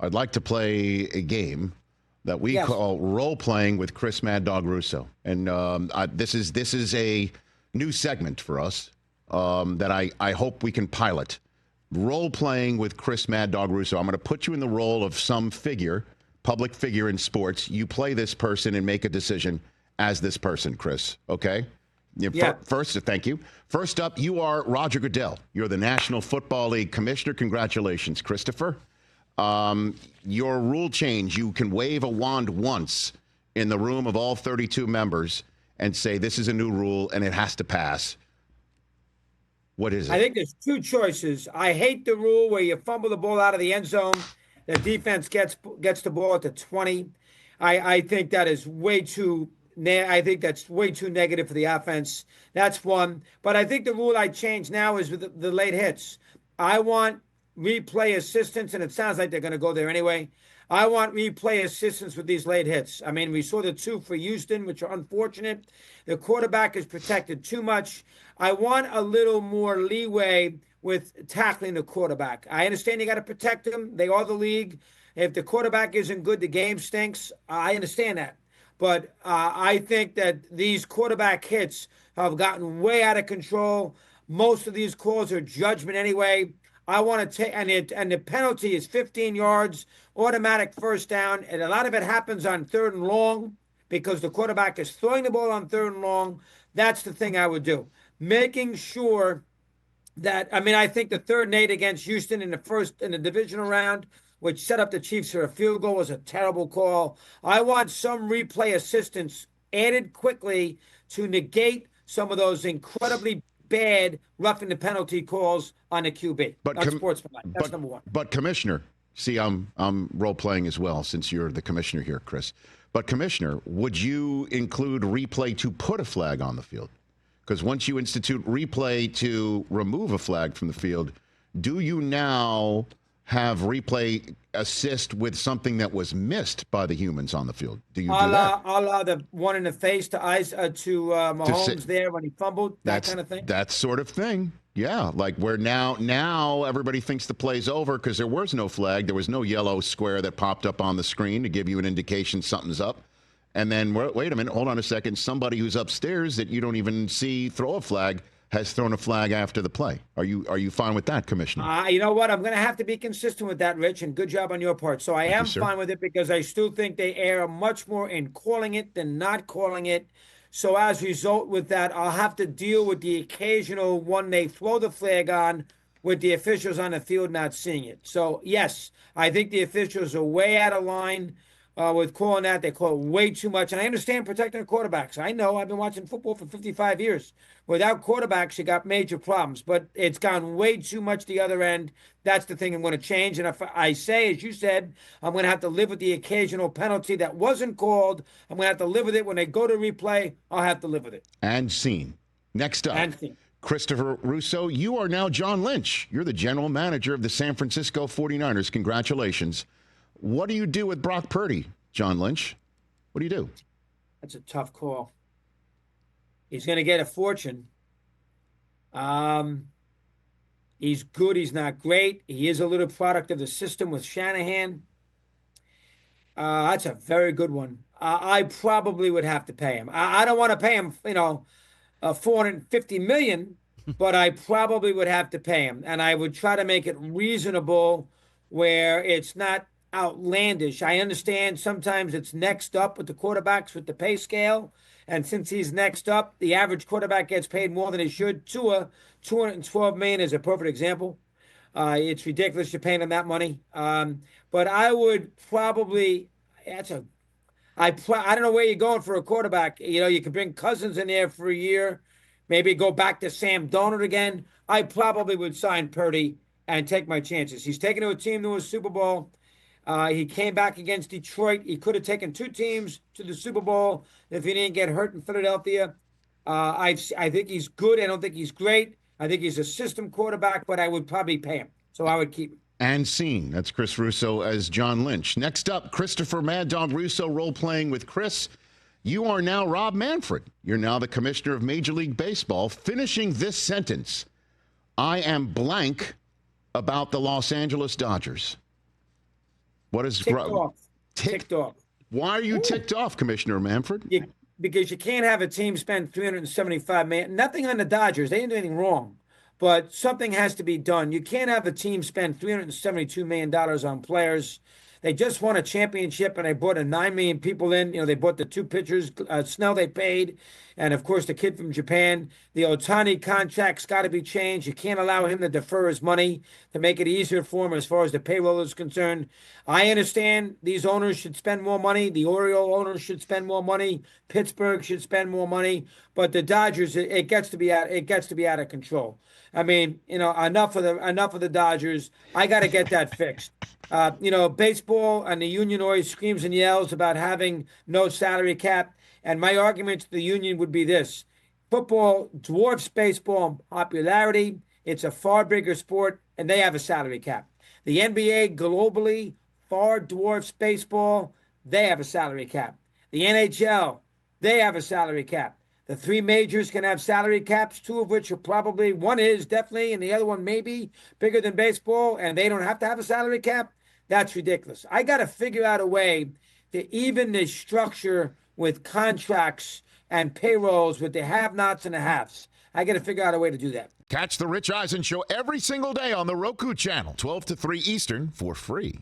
I'd like to play a game that we call role-playing with Chris Mad Dog Russo. And this is a new segment for us that I hope we can pilot. Role-playing with Chris Mad Dog Russo. I'm going to put you in the role of some figure, public figure in sports. You play this person and make a decision as this person, Chris. Okay? First, thank you. First up, you are Roger Goodell. You're the National Football League commissioner. Congratulations, Christopher. Your rule change, you can wave a wand once in the room of all 32 members and say, this is a new rule and it has to pass. What is it? I think there's two choices. I hate the rule where you fumble the ball out of the end zone. The defense gets the ball at the 20. I think that is way too that's way too negative for the offense. That's one. But I think the rule I changed now is with the late hits. I want replay assistance, and it sounds like they're going to go there anyway. I want replay assistance with these late hits. I mean, we saw the two for Houston, which are unfortunate. The quarterback is protected too much. I want a little more leeway with tackling the quarterback. I understand you got to protect them. They are the league. If the quarterback isn't good, the game stinks. I understand that. But I think that these quarterback hits have gotten way out of control. Most of these calls are judgment anyway. I want to take, and the penalty is 15 yards, automatic first down. And a lot of it happens on 3rd and long because the quarterback is throwing the ball on 3rd and long. That's the thing I would do. Making sure that, I think the 3rd and 8 against Houston in the divisional round, which set up the Chiefs for a field goal, was a terrible call. I want some replay assistance added quickly to negate some of those incredibly bad roughing the penalty calls on the QB. That's sportsmanlike. That's number one. But Commissioner, see, I'm role playing as well since you're the commissioner here, Chris. But Commissioner, would you include replay to put a flag on the field? Because once you institute replay to remove a flag from the field, do you now have replay assist with something that was missed by the humans on the field? Do you do that? I'll allow the one in the face to Mahomes there when he fumbled, that kind of thing? That sort of thing, yeah. Like where now everybody thinks the play's over because there was no flag. There was no yellow square that popped up on the screen to give you an indication something's up. And then, wait a minute, hold on a second. Somebody who's upstairs that you don't even see throw a flag has thrown a flag after the play. Are you fine with that, Commissioner? You know what? I'm going to have to be consistent with that, Rich, and good job on your part. So I am fine with it because I still think they err much more in calling it than not calling it. So as a result with that, I'll have to deal with the occasional one they throw the flag on with the officials on the field not seeing it. So, yes, I think the officials are way out of line with calling that. They call it way too much. And I understand protecting the quarterbacks. I know. I've been watching football for 55 years. Without quarterbacks, you got major problems. But it's gone way too much the other end. That's the thing I'm going to change. And if I say, as you said, I'm going to have to live with the occasional penalty that wasn't called. I'm going to have to live with it. When they go to replay, I'll have to live with it. And scene. Next up, Christopher Russo, you are now John Lynch. You're the general manager of the San Francisco 49ers. Congratulations. What do you do with Brock Purdy, John Lynch? What do you do? That's a tough call. He's going to get a fortune. He's good. He's not great. He is a little product of the system with Shanahan. That's a very good one. I probably would have to pay him. I don't want to pay him, $450 million, but I probably would have to pay him. And I would try to make it reasonable where it's not outlandish. I understand sometimes it's next up with the quarterbacks with the pay scale. And since he's next up, the average quarterback gets paid more than he should. Tua, $212 million is a perfect example. It's ridiculous you're paying him that money. But I would probably, I don't know where you're going for a quarterback. You can bring Cousins in there for a year, maybe go back to Sam Darnold again. I probably would sign Purdy and take my chances. He's taken to a team to a Super Bowl. He came back against Detroit. He could have taken two teams to the Super Bowl if he didn't get hurt in Philadelphia. I think he's good. I don't think he's great. I think he's a system quarterback, but I would probably pay him. So I would keep him. And scene. That's Chris Russo as John Lynch. Next up, Christopher Mad Dog Russo role-playing with Chris. You are now Rob Manfred. You're now the commissioner of Major League Baseball, finishing this sentence. I am blank about the Los Angeles Dodgers. What is ticked off? Ticked off. Why are you ticked off, Commissioner Manfred? Because you can't have a team spend $375 million. Nothing on the Dodgers; they didn't do anything wrong, but something has to be done. You can't have a team spend $372 million on players. They just won a championship, and they brought 9 million people in. They bought the 2 pitchers, Snell they paid, and of course the kid from Japan. The Ohtani contract's got to be changed. You can't allow him to defer his money to make it easier for him as far as the payroll is concerned. I understand these owners should spend more money. The Oriole owners should spend more money. Pittsburgh should spend more money. But the Dodgers, it gets to be out of control. I mean, enough of the Dodgers. I got to get that fixed. Baseball and the union always screams and yells about having no salary cap. And my argument to the union would be this: football dwarfs baseball in popularity. It's a far bigger sport, and they have a salary cap. The NBA globally far dwarfs baseball. They have a salary cap. The NHL, they have a salary cap. The 3 majors can have salary caps, 2 of which are probably, one is definitely, and the other one maybe bigger than baseball, and they don't have to have a salary cap. That's ridiculous. I got to figure out a way to even this structure with contracts and payrolls with the have-nots and the haves. I got to figure out a way to do that. Catch the Rich Eisen Show every single day on the Roku channel, 12 to 3 Eastern, for free.